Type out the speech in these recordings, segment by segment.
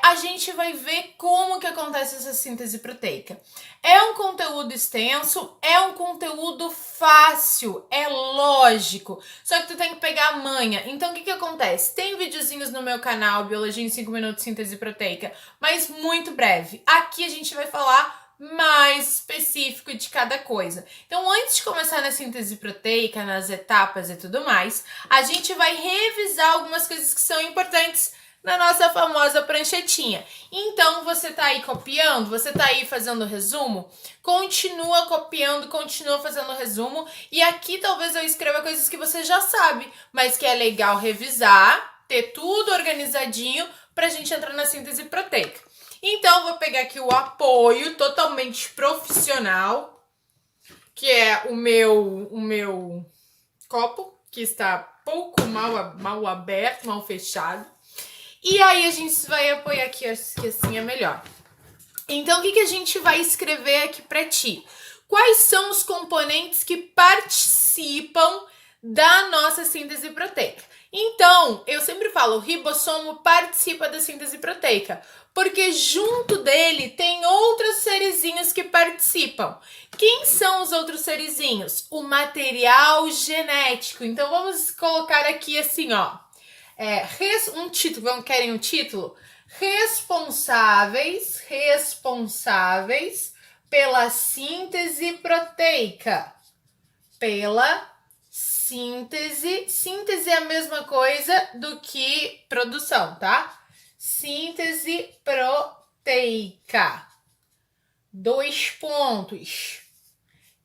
a gente vai ver como que acontece essa síntese proteica. É um conteúdo extenso, é um conteúdo fácil, é lógico, só que tu tem que pegar a manha. Então o que acontece? Tem videozinhos no meu canal, Biologia em 5 Minutos, Síntese Proteica, mas muito breve. Aqui a gente vai falar mais específico de cada coisa. Então, antes de começar na síntese proteica, nas etapas e tudo mais, a gente vai revisar algumas coisas que são importantes na nossa famosa pranchetinha. Então, você tá aí copiando, você tá aí fazendo resumo, continua copiando, continua fazendo resumo, e aqui talvez eu escreva coisas que você já sabe, mas que é legal revisar, ter tudo organizadinho pra gente entrar na síntese proteica. Então, vou pegar aqui o apoio totalmente profissional, que é o meu copo, que está pouco mal aberto, mal fechado. E aí, a gente vai apoiar aqui, acho que assim é melhor. Então, o que a gente vai escrever aqui para ti? Quais são os componentes que participam da nossa síntese proteica? Então, eu sempre falo, o ribossomo participa da síntese proteica, porque junto dele tem outros serizinhos que participam. Quem são os outros serizinhos? O material genético. Então, vamos colocar aqui assim, ó. Um título, querem um título? Responsáveis pela síntese proteica. Pela síntese. Síntese é a mesma coisa do que produção, tá? Síntese proteica. 2 pontos.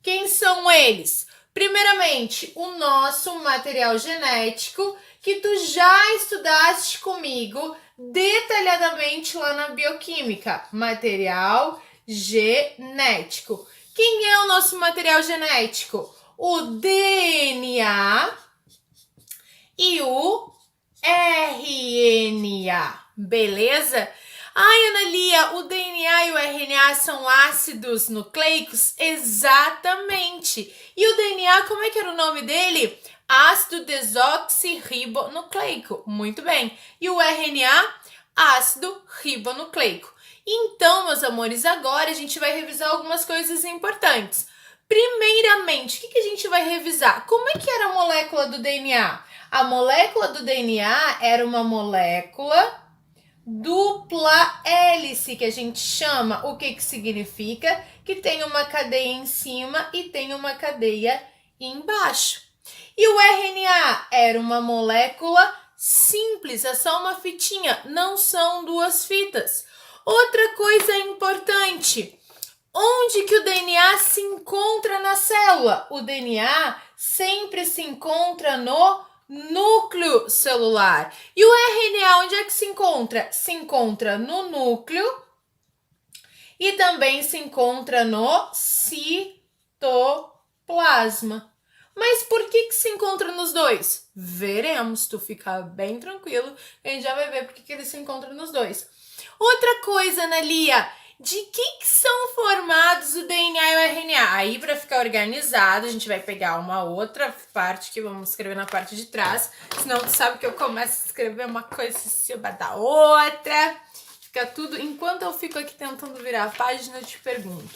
Quem são eles? Primeiramente, o nosso material genético, que tu já estudaste comigo detalhadamente lá na bioquímica. Material genético. Quem é o nosso material genético? O DNA e o RNA, beleza? Ai, Analia, o DNA e o RNA são ácidos nucleicos? Exatamente. E o DNA, como é que era o nome dele? Ácido desoxirribonucleico. Muito bem. E o RNA? Ácido ribonucleico. Então, meus amores, agora a gente vai revisar algumas coisas importantes. Primeiramente, o que a gente vai revisar? Como é que era a molécula do DNA? A molécula do DNA era uma molécula dupla hélice, que a gente chama. O que significa? Que tem uma cadeia em cima e tem uma cadeia embaixo. E o RNA era uma molécula simples, é só uma fitinha, não são 2 fitas. Outra coisa importante, onde que o DNA se encontra na célula? O DNA sempre se encontra no núcleo celular. E o RNA, onde é que se encontra? Se encontra no núcleo e também se encontra no citoplasma. Mas por que se encontra nos dois? Veremos, tu fica bem tranquilo, a gente já vai ver por que ele se encontra nos dois. Outra coisa, Analia, de que são formados o DNA e o RNA? Aí, para ficar organizado, a gente vai pegar uma outra parte que vamos escrever na parte de trás, senão tu sabe que eu começo a escrever uma coisa em cima da outra, fica tudo... Enquanto eu fico aqui tentando virar a página, eu te pergunto,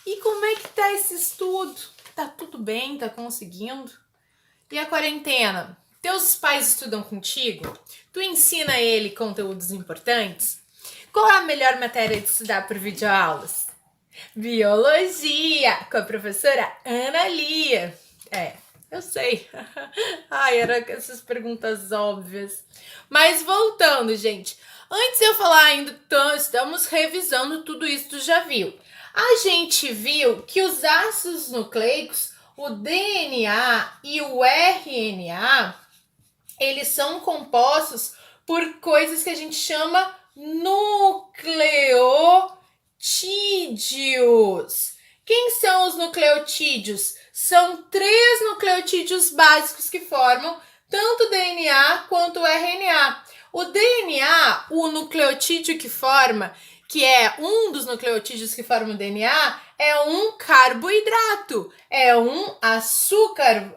e como é que tá esse estudo? Tá tudo bem? Tá conseguindo? E a quarentena? Teus pais estudam contigo? Tu ensina ele conteúdos importantes? Qual é a melhor matéria de estudar por videoaulas? Biologia, com a professora Analia. Eu sei. Ai, eram essas perguntas óbvias. Mas voltando, gente. Antes de eu falar ainda, estamos revisando tudo isso, tu já viu. A gente viu que os ácidos nucleicos, o DNA e o RNA, eles são compostos por coisas que a gente chama nucleotídeos. Quem são os nucleotídeos? São 3 nucleotídeos básicos que formam tanto o DNA quanto o RNA. O DNA, o nucleotídeo que forma, que é um dos nucleotídeos que formam o DNA, é um carboidrato, é um açúcar,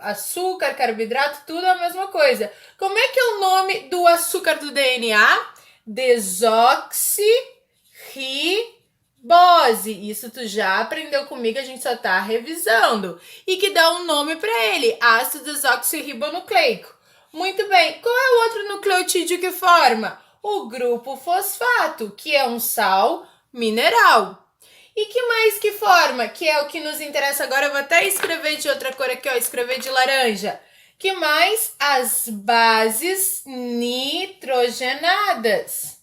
carboidrato, tudo é a mesma coisa. Como é que é o nome do açúcar do DNA? Desoxirribose. Isso tu já aprendeu comigo, a gente só tá revisando. E que dá um nome para ele, ácido desoxirribonucleico. Muito bem, qual é o outro nucleotídeo que forma? O grupo fosfato, que é um sal mineral. E que mais que forma? Que é o que nos interessa agora. Eu vou até escrever de outra cor aqui, ó, escrever de laranja. Que mais? As bases nitrogenadas.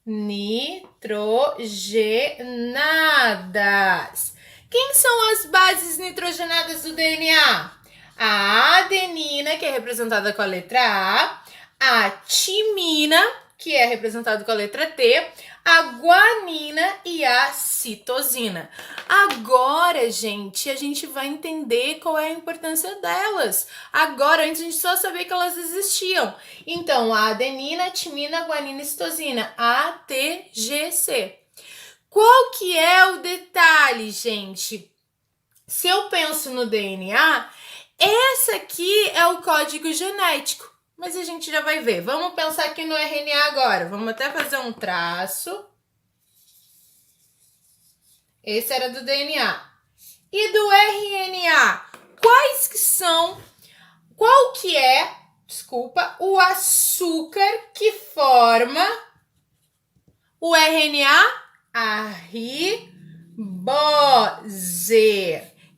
Nitrogenadas. Quem são as bases nitrogenadas do DNA? A adenina, que é representada com a letra A timina, que é representada com a letra T, a guanina e a citosina. Agora, gente, a gente vai entender qual é a importância delas. Agora, antes a gente só sabia que elas existiam. Então, a adenina, timina, guanina e citosina, ATGC. Qual que é o detalhe, gente? Se eu penso no DNA, esse aqui é o código genético. Mas a gente já vai ver. Vamos pensar aqui no RNA agora. Vamos até fazer um traço. Esse era do DNA. E do RNA? Quais que são? Qual que é, o açúcar que forma o RNA? A ribose,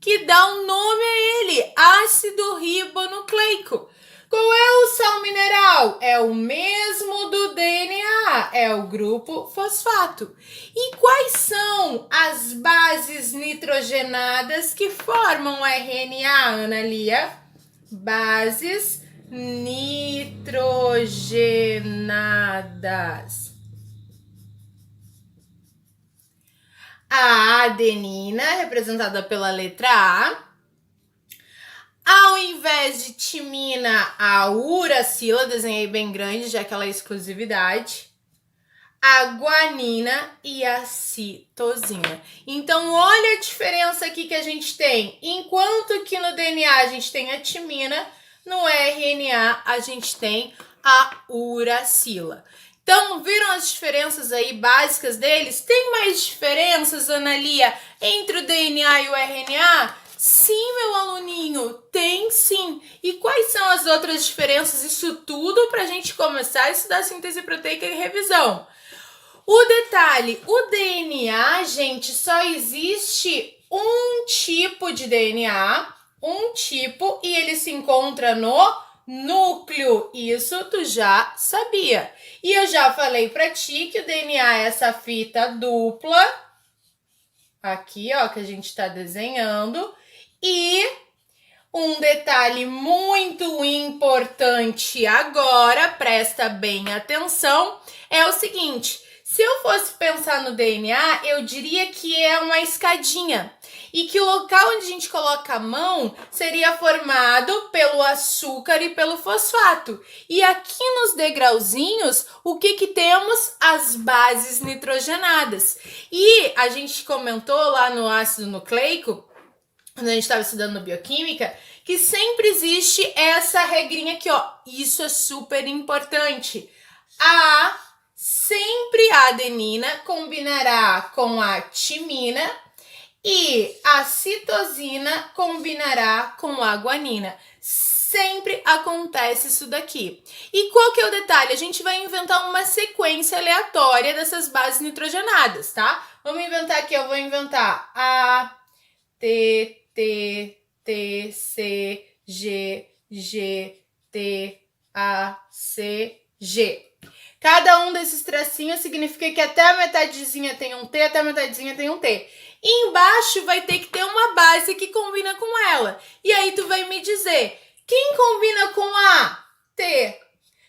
que dá um nome a ele, ácido ribonucleico. Qual é o sal mineral? É o mesmo do DNA, é o grupo fosfato. E quais são as bases nitrogenadas que formam o RNA, Ana Lia? Bases nitrogenadas. A adenina, representada pela letra A. Ao invés de timina, a uracila, desenhei bem grande, já que ela é exclusividade. A guanina e a citosina. Então, olha a diferença aqui que a gente tem. Enquanto que no DNA a gente tem a timina, no RNA a gente tem a uracila. Então, viram as diferenças aí básicas deles? Tem mais diferenças, Ana Lia, entre o DNA e o RNA? Sim, meu aluninho, tem sim. E quais são as outras diferenças? Isso tudo para a gente começar a estudar síntese proteica e revisão. O detalhe, o DNA, gente, só existe um tipo de DNA, e ele se encontra no núcleo. Isso tu já sabia. E eu já falei para ti que o DNA é essa fita dupla, aqui, ó, que a gente está desenhando. E um detalhe muito importante agora, presta bem atenção, é o seguinte: se eu fosse pensar no DNA, eu diria que é uma escadinha e que o local onde a gente coloca a mão seria formado pelo açúcar e pelo fosfato. E aqui nos degrauzinhos, o que temos? As bases nitrogenadas. E a gente comentou lá no ácido nucleico, quando a gente estava estudando bioquímica, que sempre existe essa regrinha aqui, ó. Isso é super importante. Sempre a adenina combinará com a timina e a citosina combinará com a guanina. Sempre acontece isso daqui. E qual que é o detalhe? A gente vai inventar uma sequência aleatória dessas bases nitrogenadas, tá? Vamos inventar aqui, eu vou inventar A, T, T, T, C, G, G, T, A, C, G. Cada um desses tracinhos significa que até a metadezinha tem um T, até a metadezinha tem um T. E embaixo vai ter que ter uma base que combina com ela. E aí tu vai me dizer, quem combina com A? T.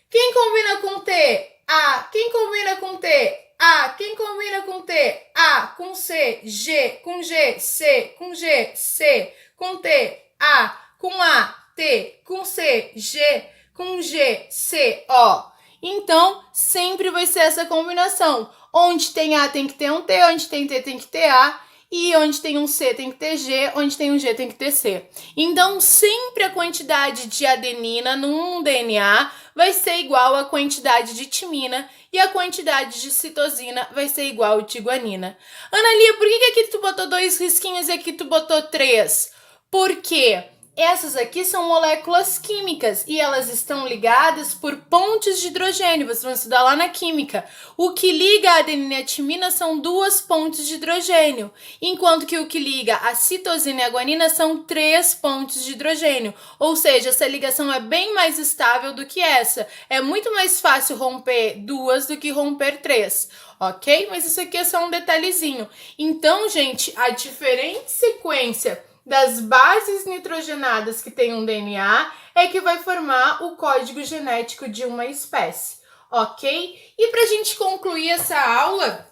Quem combina com T? A. Quem combina com T? A. Quem combina com T? A. Com C. G. Com G. C. Com G. C. Com T. A. Com A. T. Com C. G. Com G. C. Ó. Então, sempre vai ser essa combinação. Onde tem A tem que ter um T, onde tem T tem que ter A. E onde tem um C tem que ter G, onde tem um G tem que ter C. Então, sempre a quantidade de adenina num DNA vai ser igual à quantidade de timina e a quantidade de citosina vai ser igual de guanina. Analia, por que aqui tu botou 2 risquinhos e aqui tu botou 3? Porque essas aqui são moléculas químicas e elas estão ligadas por pontes de hidrogênio. Vocês vão estudar lá na química. O que liga a adenina e a timina são 2 pontes de hidrogênio, enquanto que o que liga a citosina e a guanina são 3 pontes de hidrogênio. Ou seja, essa ligação é bem mais estável do que essa. É muito mais fácil romper 2 do que romper 3, ok? Mas isso aqui é só um detalhezinho. Então, gente, a diferente sequência das bases nitrogenadas que tem um DNA é que vai formar o código genético de uma espécie, ok? E para a gente concluir essa aula,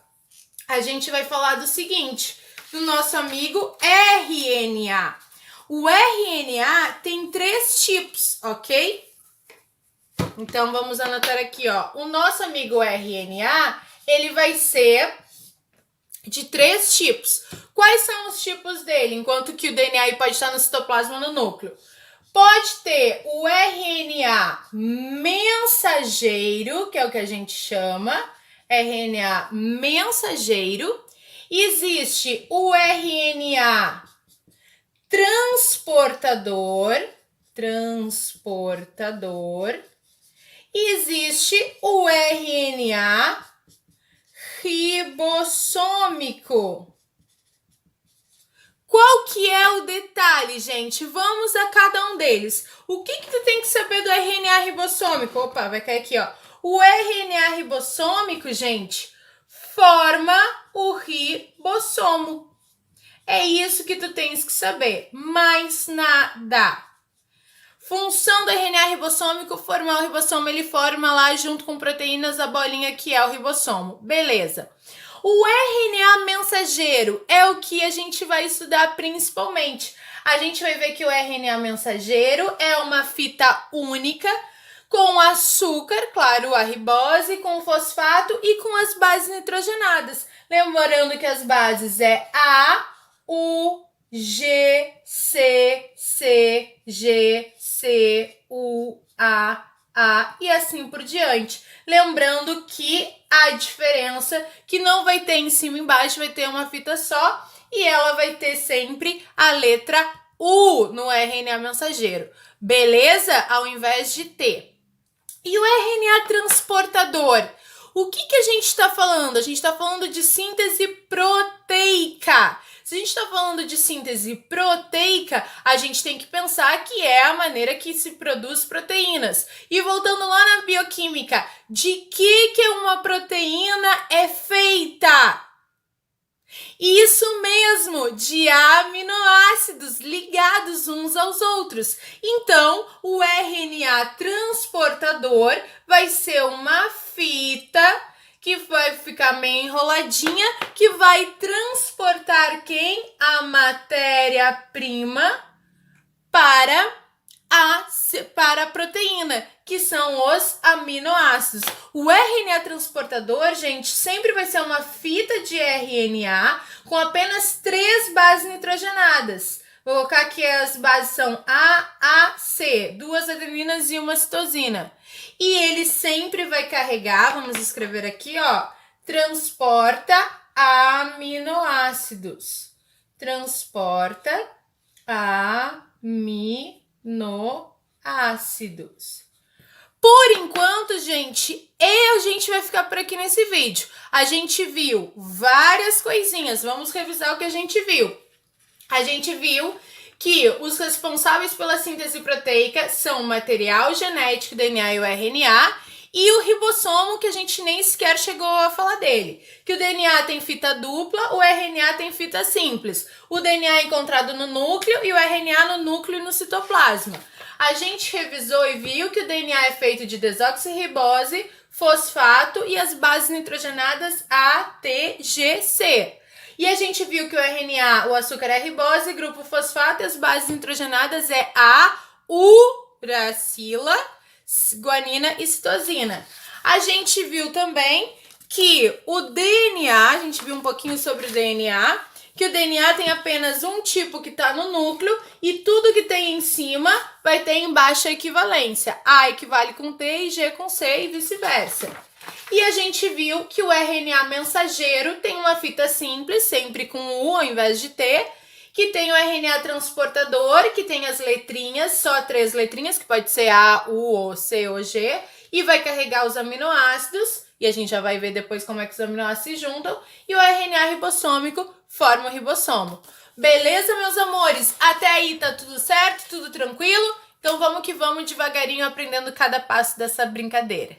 a gente vai falar do seguinte, do nosso amigo RNA. O RNA tem 3 tipos, ok? Então, vamos anotar aqui, ó. O nosso amigo RNA, ele vai ser de 3 tipos. Quais são os tipos dele? Enquanto que o DNA pode estar no citoplasma ou no núcleo. Pode ter o RNA mensageiro, que é o que a gente chama, RNA mensageiro. Existe o RNA transportador. E existe o RNA ribossômico. Qual que é o detalhe, gente? Vamos a cada um deles. O que tu tem que saber do RNA ribossômico? Opa, vai cair aqui, ó. O RNA ribossômico, gente, forma o ribossomo. É isso que tu tens que saber. Mais nada. Função do RNA ribossômico, formar o ribossomo, ele forma lá junto com proteínas a bolinha que é o ribossomo. Beleza. O RNA mensageiro é o que a gente vai estudar principalmente. A gente vai ver que o RNA mensageiro é uma fita única com açúcar, claro, a ribose, com fosfato e com as bases nitrogenadas. Lembrando que as bases é A, U, G, C, G, C, U, A e assim por diante. Lembrando que a diferença que não vai ter em cima e embaixo, vai ter uma fita só e ela vai ter sempre a letra U no RNA mensageiro. Beleza? Ao invés de T. E o RNA transportador? O que a gente está falando? A gente está falando de síntese proteica. Se a gente está falando de síntese proteica, a gente tem que pensar que é a maneira que se produz proteínas. E voltando lá na bioquímica, de que uma proteína é feita? Isso mesmo, de aminoácidos ligados uns aos outros. Então, o RNA transportador vai ser uma fita que vai ficar meio enroladinha, que vai transportar quem? A matéria-prima para a proteína, que são os aminoácidos. O RNA transportador, gente, sempre vai ser uma fita de RNA com apenas 3 bases nitrogenadas. Vou colocar que as bases são A, C, 2 adeninas e uma citosina. E ele sempre vai carregar, vamos escrever aqui, ó, transporta aminoácidos. Transporta aminoácidos. Por enquanto, gente, a gente vai ficar por aqui nesse vídeo. A gente viu várias coisinhas, vamos revisar o que a gente viu. A gente viu que os responsáveis pela síntese proteica são o material genético, o DNA e o RNA, e o ribossomo, que a gente nem sequer chegou a falar dele. Que o DNA tem fita dupla, o RNA tem fita simples. O DNA é encontrado no núcleo e o RNA no núcleo e no citoplasma. A gente revisou e viu que o DNA é feito de desoxirribose, fosfato e as bases nitrogenadas A, T, G, C. E a gente viu que o RNA, o açúcar é ribose, grupo fosfato, e as bases nitrogenadas é A, uracila, guanina e citosina. A gente viu também que o DNA, a gente viu um pouquinho sobre o DNA, que o DNA tem apenas um tipo que está no núcleo e tudo que tem em cima vai ter embaixo a equivalência. A equivale com T e G com C e vice-versa. E a gente viu que o RNA mensageiro tem uma fita simples, sempre com U ao invés de T, que tem o RNA transportador, que tem as letrinhas, só 3 letrinhas, que pode ser A, U, ou C ou G, e vai carregar os aminoácidos, e a gente já vai ver depois como é que os aminoácidos se juntam, e o RNA ribossômico forma o ribossomo. Beleza, meus amores? Até aí tá tudo certo? Tudo tranquilo? Então vamos que vamos devagarinho aprendendo cada passo dessa brincadeira.